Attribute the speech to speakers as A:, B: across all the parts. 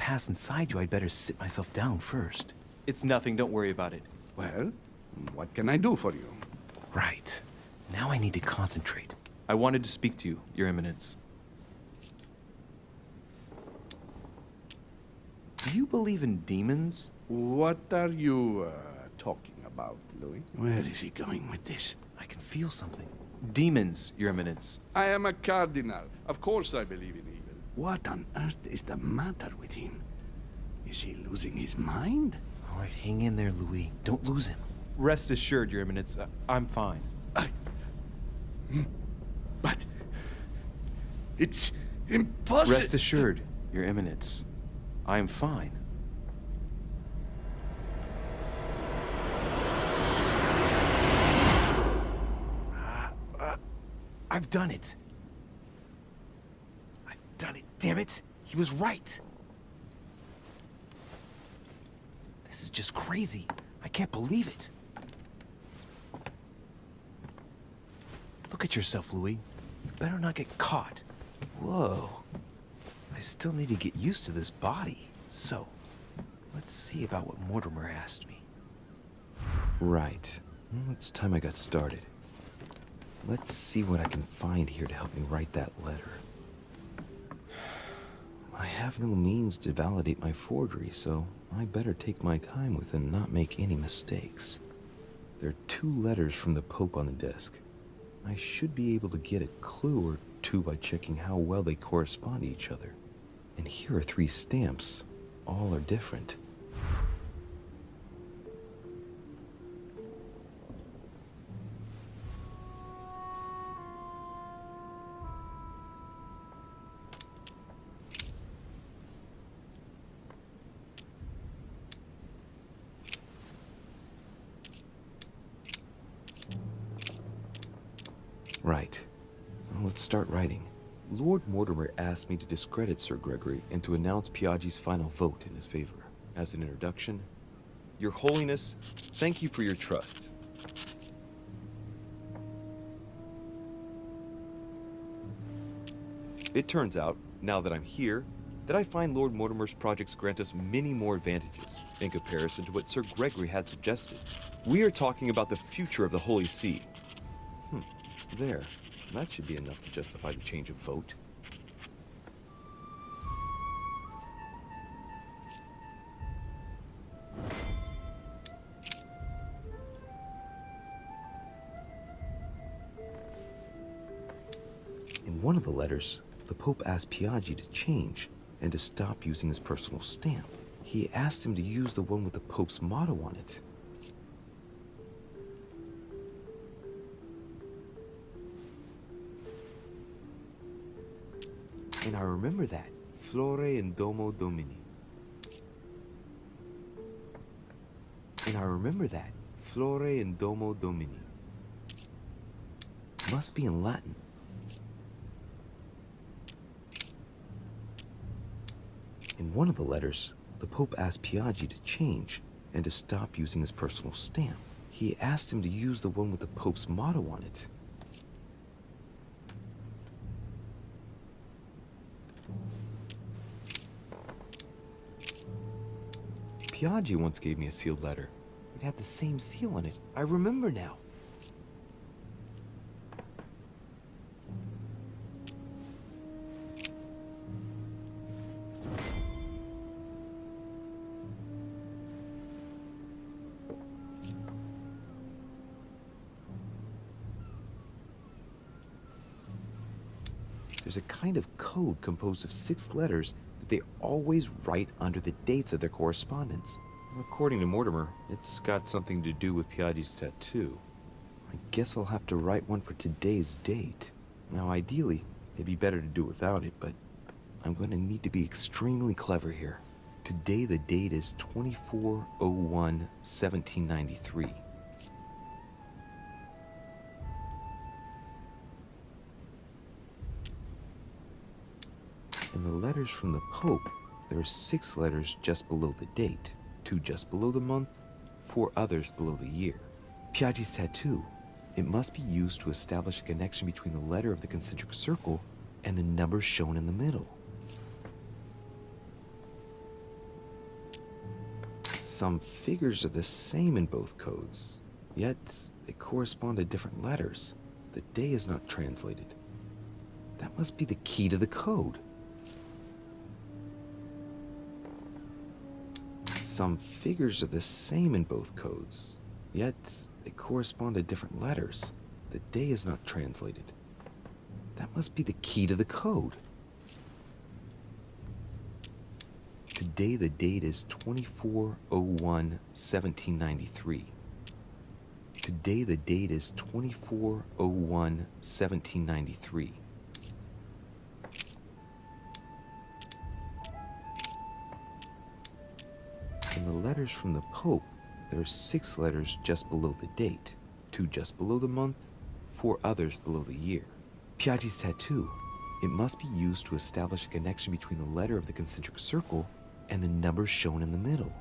A: pass inside you, I'd better sit myself down first.
B: It's nothing, don't worry about it.
C: Well, what can I do for you?
A: Right. Now I need to concentrate.
B: I wanted to speak to you, Your Eminence. Do you believe in demons?
C: What are you talking about, Louis?
D: Where is he going with this?
A: I can feel something.
B: Demons, Your Eminence.
C: I am a cardinal. Of course I believe in evil.
D: What on earth is the matter with him? Is he losing his mind?
A: All right, hang in there, Louis. Don't lose him.
B: Rest assured, Your Eminence, I'm fine.
D: But it's impossible.
B: Rest assured, Your Eminence, I am fine.
A: I've done it. I've done it, damn it. He was right. This is just crazy. I can't believe it. Look at yourself, Louis. You better not get caught. Whoa. I still need to get used to this body. So, let's see about what Mortimer asked me. Right. Well, it's time I got started. Let's see what I can find here to help me write that letter. I have no means to validate my forgery, so I better take my time with it and not make any mistakes. There are 2 letters from the Pope on the desk. I should be able to get a clue or 2 by checking how well they correspond to each other. And here are 3 stamps. All are different. Right. Well, let's start writing. Lord Mortimer asked me to discredit Sir Gregory and to announce Piaggi's final vote in his favor. As an introduction, Your Holiness, thank you for your trust. It turns out, now that I'm here, that I find Lord Mortimer's projects grant us many more advantages in comparison to what Sir Gregory had suggested. We are talking about the future of the Holy See. There. That should be enough to justify the change of vote. In one of the letters, the Pope asked Piaggi to change and to stop using his personal stamp. He asked him to use the one with the Pope's motto on it. And I remember that. Flore in Domo Domini. And I remember that. Flore in Domo Domini. Must be in Latin. In one of the letters, the Pope asked Piaggi to change and to stop using his personal stamp. He asked him to use the one with the Pope's motto on it. Piaggi once gave me a sealed letter. It had the same seal on it. I remember now. There's a kind of code composed of 6 letters that they always write under the dates of their correspondence. According to Mortimer, it's got something to do with Piaggi's tattoo. I guess I'll have to write one for today's date. Now, ideally, it'd be better to do without it, but I'm going to need to be extremely clever here. Today, the date is 24/01/1793. In the letters from the Pope, there are 6 letters just below the date, 2 just below the month, 4 others below the year. Piaggi's tattoo. It must be used to establish a connection between the letter of the concentric circle and the number shown in the middle. Some figures are the same in both codes, yet they correspond to different letters. The day is not translated. That must be the key to the code. Some figures are the same in both codes, yet they correspond to different letters. The day is not translated. That must be the key to the code. Today the date is 24/01/1793. Today the date is 24/01/1793. In the letters from the Pope, there are 6 letters just below the date, 2 just below the month, 4 others below the year. Piaggi's tattoo. It must be used to establish a connection between the letter of the concentric circle and the number shown in the middle.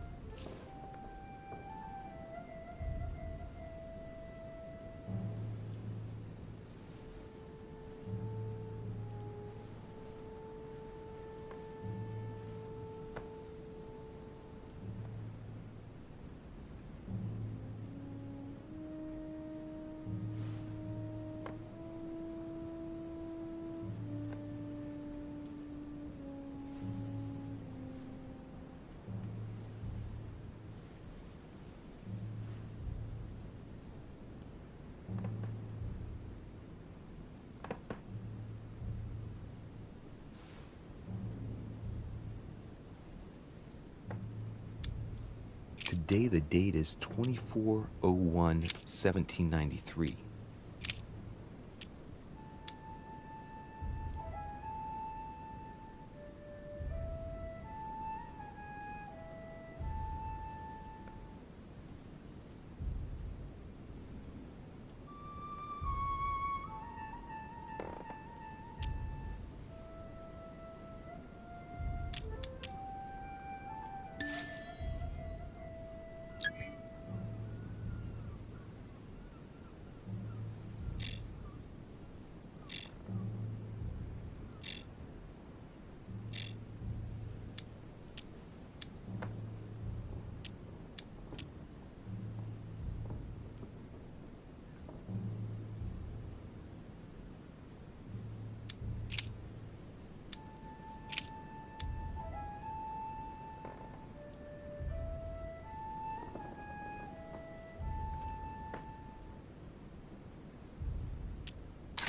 A: Today the date is 24/01/1793.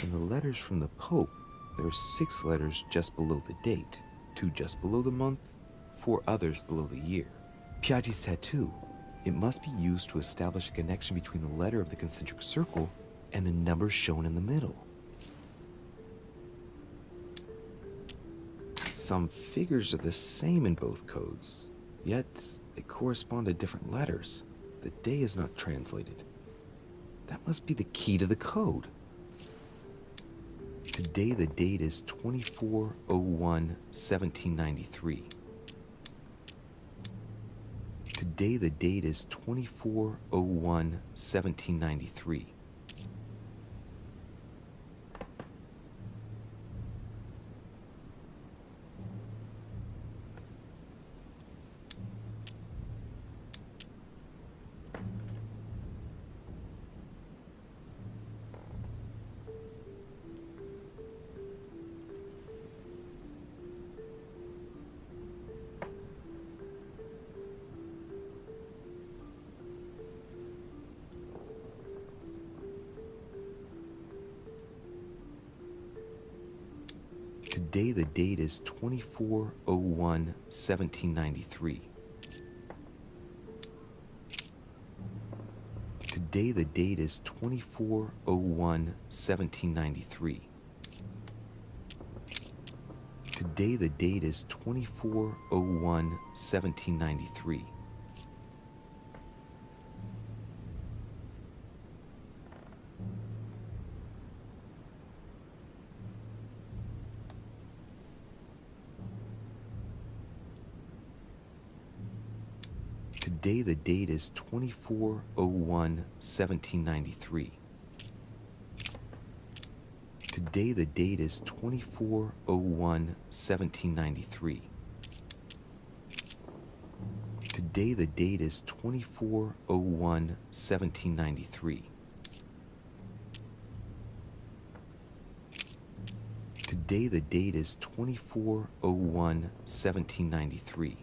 A: In the letters from the Pope, there are 6 letters just below the date, 2 just below the month, 4 others below the year. Piaggi's tattoo. It must be used to establish a connection between the letter of the concentric circle and the number shown in the middle. Some figures are the same in both codes, yet they correspond to different letters. The day is not translated. That must be the key to the code. Today the date is 24/01/1793. Today the date is 24/01/1793. Today the date is 24/01/1793. Today the date is 24/01/1793. Today the date is 24/01/1793. Today the date is 24/01/1793. Today the date is 24/01/1793. Today the date is 24/01/1793. Today the date is 24/01/1793.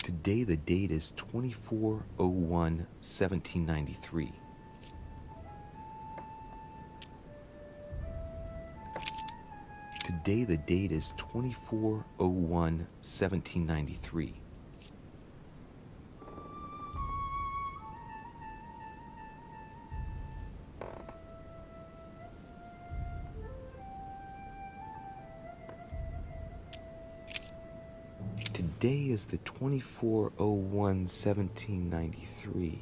A: Today the date is 24/01/1793. Today the date is 24/01/1793. Today is the 24/01/1793.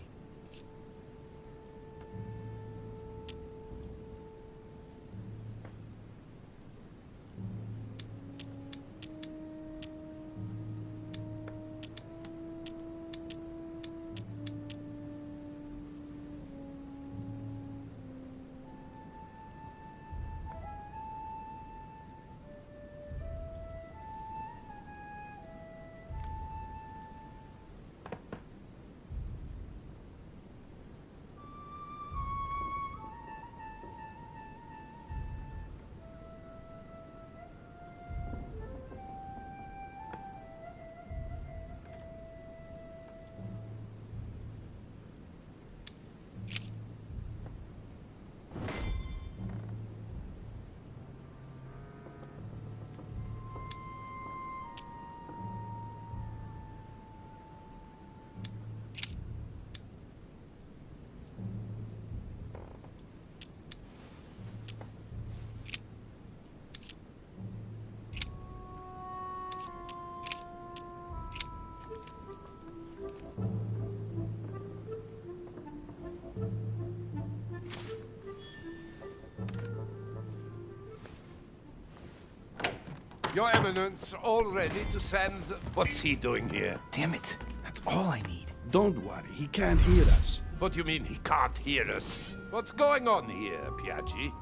C: Your Eminence, all ready to send... What's he doing here?
B: Damn it. That's all I need.
D: Don't worry, he can't hear us.
C: What do you mean he can't hear us? What's going on here, Piaggi?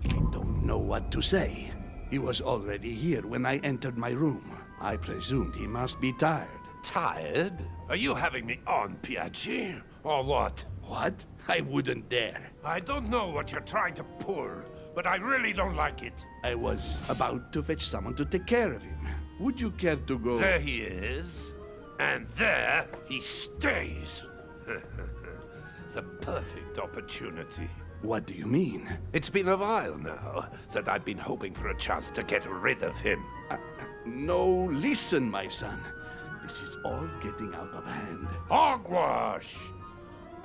D: We don't know what to say. He was already here when I entered my room. I presumed he must be tired.
C: Tired? Are you having me on, Piaggi? Or what?
D: What? I wouldn't dare.
C: I don't know what you're trying to pull, but I really don't like it.
D: I was about to fetch someone to take care of him. Would you care to go?
C: There he is, and there he stays. It's a perfect opportunity.
D: What do you mean?
C: It's been a while now that I've been hoping for a chance to get rid of him.
D: No, listen, my son. This is all getting out of hand.
C: Hogwash!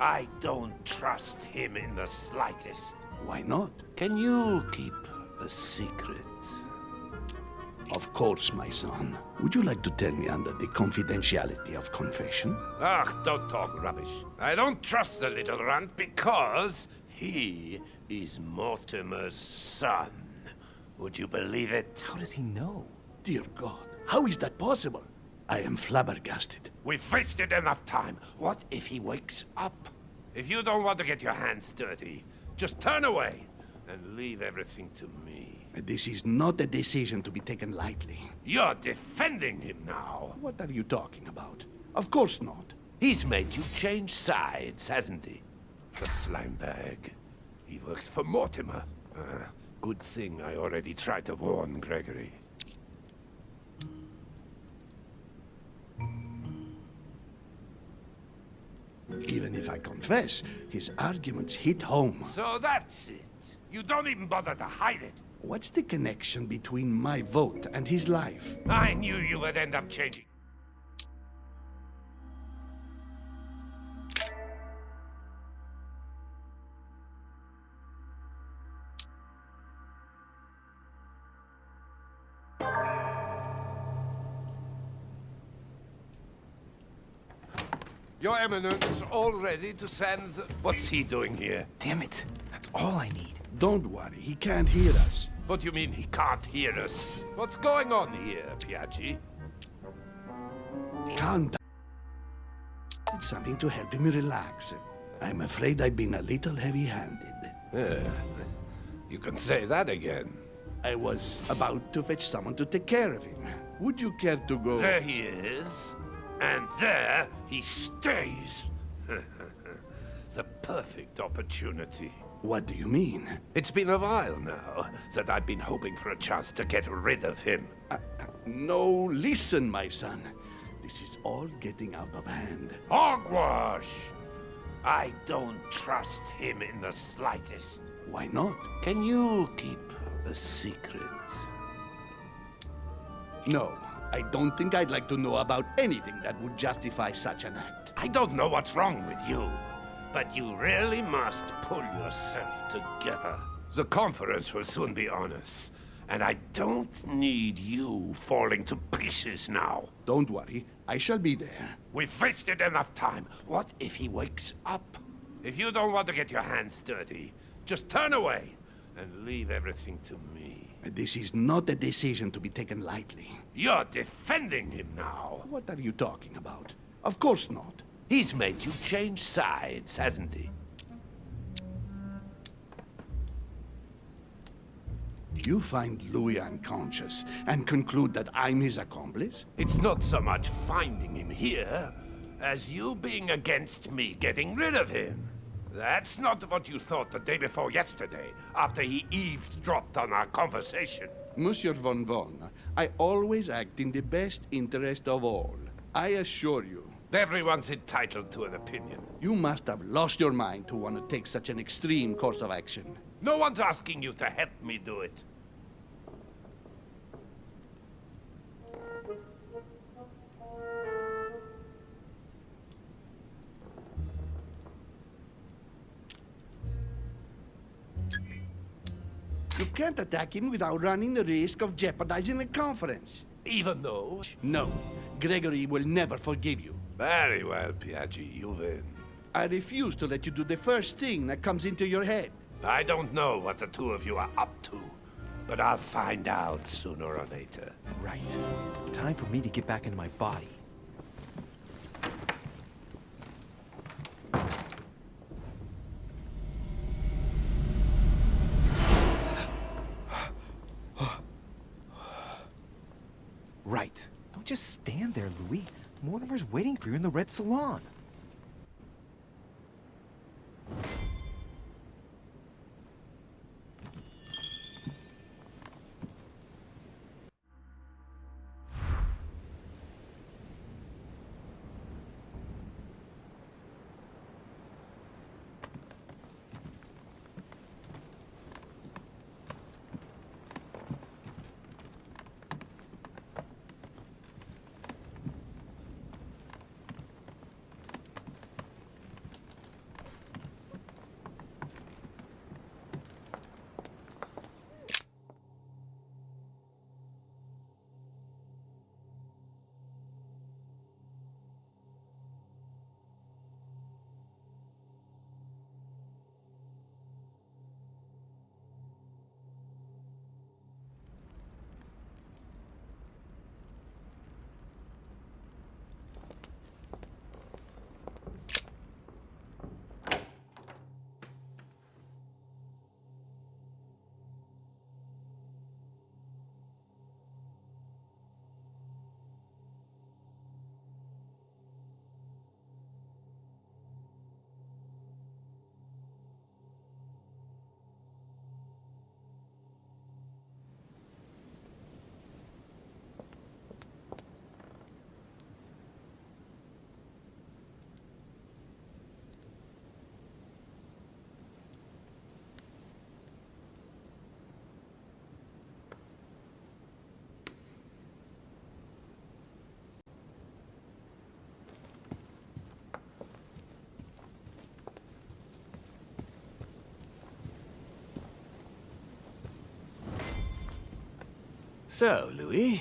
C: I don't trust him in the slightest.
D: Why not?
C: Can you keep a secret?
D: Of course, my son. Would you like to tell me under the confidentiality of confession?
C: Ach, don't talk rubbish. I don't trust the little runt because he is Mortimer's son. Would you believe it?
B: How does he know?
D: Dear God, how is that possible? I am flabbergasted.
C: We've wasted enough time. What if he wakes up? If you don't want to get your hands dirty, just turn away and leave everything to me.
D: This is not a decision to be taken lightly.
C: You're defending him now.
D: What are you talking about? Of course not.
C: He's made you change sides, hasn't he? The slime bag. He works for Mortimer. Good thing I already tried to warn Gregory.
D: Even if I confess, his arguments hit home.
C: So that's it. You don't even bother to hide it.
D: What's the connection between my vote and his life?
C: I knew you would end up changing. Your Eminence, all ready to send... What's he doing here?
B: Damn it. That's all I need.
D: Don't worry, he can't hear us.
C: What do you mean he can't hear us? What's going on here, Piaggi?
D: Calm down. wanted something to help him relax. I'm afraid I've been a little heavy-handed.
C: You can say that again.
D: I was about to fetch someone to take care of him. Would you care to go?
C: There he is, and there he stays. The perfect opportunity.
D: What do you mean?
C: It's been a while now that I've been hoping for a chance to get rid of him.
D: No, listen, my son. This is all getting out of hand.
C: Hogwash! I don't trust him in the slightest.
D: Why not?
C: Can you keep a secret?
D: No, I don't think I'd like to know about anything that would justify such an act.
C: I don't know what's wrong with you, but you really must pull yourself together. The conference will soon be on us, and I don't need you falling to pieces now.
D: Don't worry, I shall be there.
C: We've wasted enough time. What if he wakes up? If you don't want to get your hands dirty, just turn away and leave everything to me.
D: This is not a decision to be taken lightly.
C: You're defending him now.
D: What are you talking about? Of course not.
C: He's made you change sides, hasn't he?
D: You find Louis unconscious and conclude that I'm his accomplice?
C: It's not so much finding him here as you being against me getting rid of him. That's not what you thought the day before yesterday, after he eavesdropped on our conversation.
D: Monsieur von Von, I always act in the best interest of all. I assure you.
C: Everyone's entitled to an opinion.
D: You must have lost your mind to want to take such an extreme course of action.
C: No one's asking you to help me do it.
D: You can't attack him without running the risk of jeopardizing the conference.
C: Even though...
D: No, Gregory will never forgive you.
C: Very well, Piaggi, you win.
D: I refuse to let you do the first thing that comes into your head.
C: I don't know what the two of you are up to, but I'll find out sooner or later.
B: Right. Time for me to get back into my body. Right. Don't just stand there, Louis. Mortimer's waiting for you in the red salon.
E: So, Louis,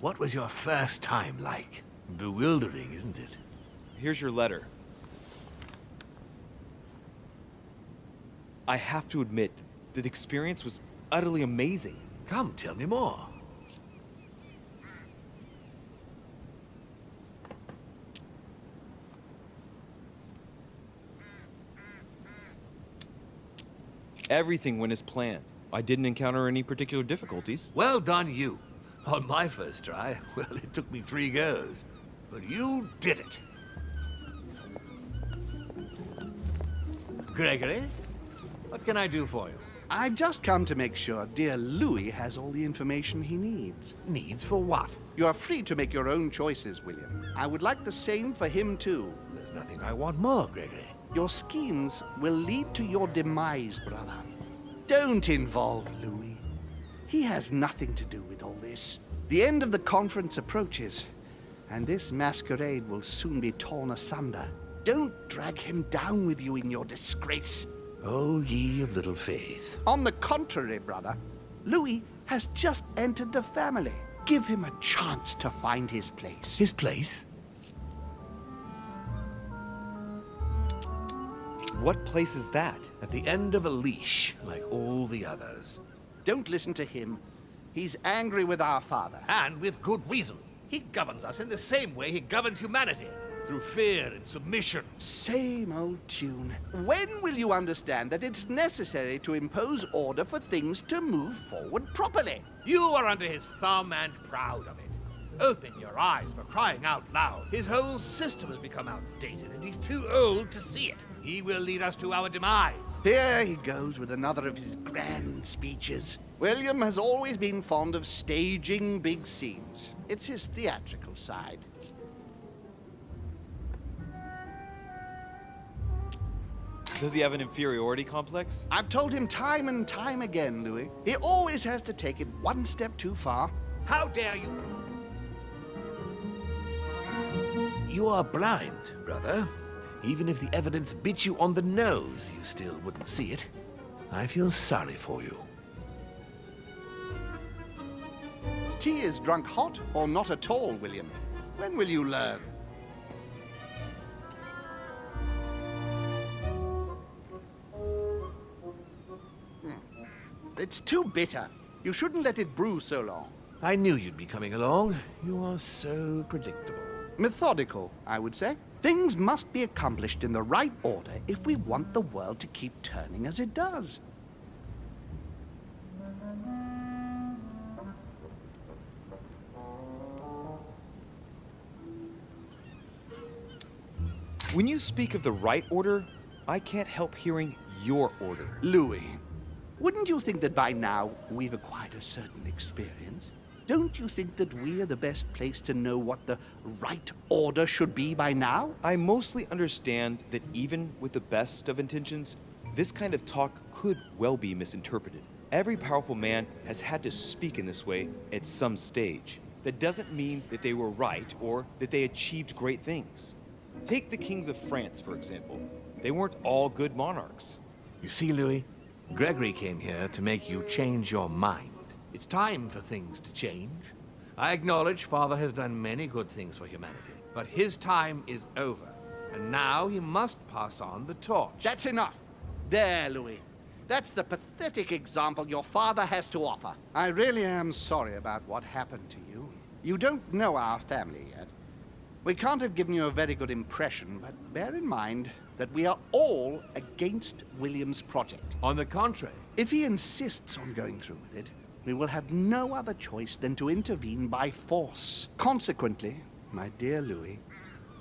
E: what was your first time like? Bewildering, isn't it?
A: Here's your letter. I have to admit that the experience was utterly amazing.
E: Come, tell me more.
A: Everything went as planned. I didn't encounter any particular difficulties.
E: Well done, you. On my first try, well, it took me 3 goes. But you did it. Gregory, what can I do for you?
D: I've just come to make sure dear Louis has all the information he needs.
E: Needs for what?
D: You are free to make your own choices, William. I would like the same for him, too.
E: There's nothing I want more, Gregory.
D: Your schemes will lead to your demise, brother. Don't involve Louis. He has nothing to do with all this. The end of the conference approaches, and this masquerade will soon be torn asunder. Don't drag him down with you in your disgrace.
E: Oh, ye of little faith.
D: On the contrary, brother, Louis has just entered the family. Give him a chance to find his place.
E: His place?
A: What place is that?
E: At the end of a leash, like all the others.
D: Don't listen to him. He's angry with our father.
E: And with good reason. He governs us in the same way he governs humanity. Through fear and submission.
D: Same old tune. When will you understand that it's necessary to impose order for things to move forward properly?
E: You are under his thumb and proud of it. Open your eyes, for crying out loud. His whole system has become outdated, and he's too old to see it. He will lead us to our demise.
D: Here he goes with another of his grand speeches. William has always been fond of staging big scenes. It's his theatrical side.
A: Does he have an inferiority complex?
D: I've told him time and time again, Louis. He always has to take it one step too far.
E: How dare you? You are blind, brother. Even if the evidence bit you on the nose, you still wouldn't see it. I feel sorry for you.
D: Tea is drunk hot or not at all, William. When will you learn? It's too bitter. You shouldn't let it brew so long.
E: I knew you'd be coming along. You are so predictable.
D: Methodical, I would say. Things must be accomplished in the right order if we want the world to keep turning as it does.
A: When you speak of the right order, I can't help hearing your order.
D: Louis, wouldn't you think that by now we've acquired a certain experience? Don't you think that we are the best place to know what the right order should be by now?
A: I mostly understand that even with the best of intentions, this kind of talk could well be misinterpreted. Every powerful man has had to speak in this way at some stage. That doesn't mean that they were right or that they achieved great things. Take the kings of France, for example. They weren't all good monarchs.
E: You see, Louis, Gregory came here to make you change your mind. It's time for things to change. I acknowledge Father has done many good things for humanity, but his time is over, and now he must pass on the torch.
D: That's enough. There, Louis. That's the pathetic example your father has to offer. I really am sorry about what happened to you. You don't know our family yet. We can't have given you a very good impression, but bear in mind that we are all against William's project.
E: On the contrary,
D: If he insists on going through with it, we will have no other choice than to intervene by force. Consequently, my dear Louis,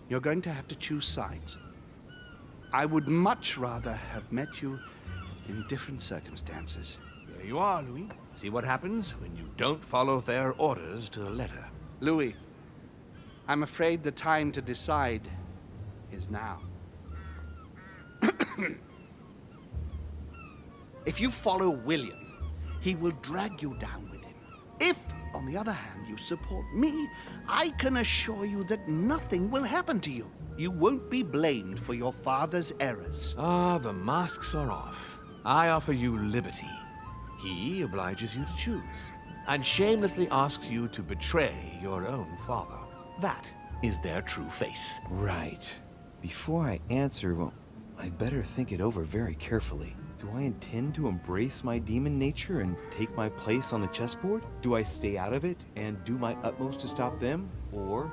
D: you're going to have to choose sides. I would much rather have met you in different circumstances.
E: there you are, Louis. See what happens when you don't follow their orders to the letter.
D: Louis, I'm afraid the time to decide is now. If you follow William, he will drag you down with him. If, on the other hand, you support me, I can assure you that nothing will happen to you. You won't be blamed for your father's errors.
E: Ah, the masks are off. I offer you liberty. He obliges you to choose, and shamelessly asks you to betray your own father. That is their true face.
A: Right. Before I answer, well, I'd better think it over very carefully. Do I intend to embrace my demon nature and take my place on the chessboard? Do I stay out of it and do my utmost to stop them? Or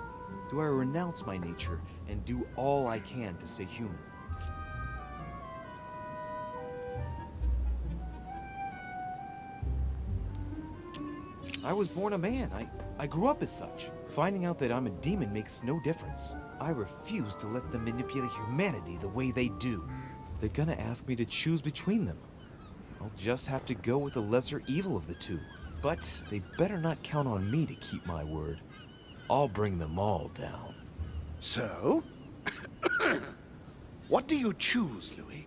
A: do I renounce my nature and do all I can to stay human?
B: I was born a man. I grew up as such. Finding out that I'm a demon makes no difference. I refuse to let them manipulate humanity the way they do. They're gonna ask me to choose between them. I'll just have to go with the lesser evil of the two. But they better not count on me to keep my word. I'll bring them all down.
D: So? What do you choose, Louis?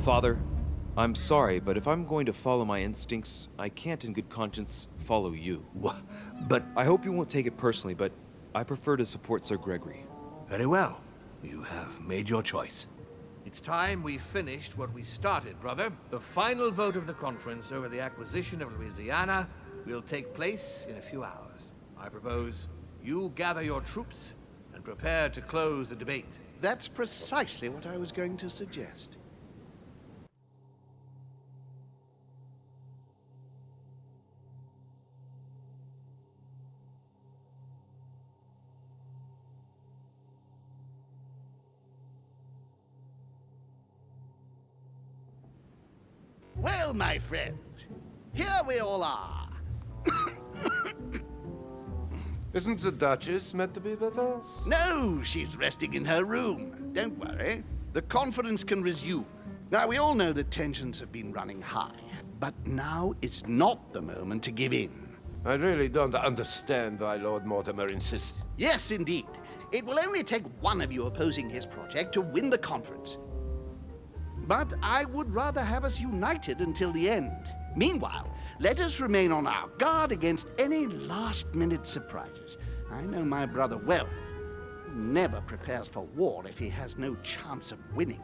B: Father, I'm sorry, but if I'm going to follow my instincts, I can't in good conscience follow you.
E: But
B: I hope you won't take it personally, but I prefer to support Sir Gregory.
E: very well. You have made your choice. It's time we finished what we started, brother. The final vote of the conference over the acquisition of Louisiana will take place in a few hours. I propose you gather your troops and prepare to close the debate.
D: That's precisely what I was going to suggest. Well, my friends, here we all are.
C: Isn't the Duchess meant to be with us?
D: No, she's resting in her room. Don't worry. The conference can resume. Now, we all know that tensions have been running high, but now is not the moment to give in.
C: I really don't understand why Lord Mortimer insists.
D: Yes, indeed. It will only take one of you opposing his project to win the conference. But I would rather have us united until the end. Meanwhile, let us remain on our guard against any last-minute surprises. I know my brother well. He never prepares for war if he has no chance of winning.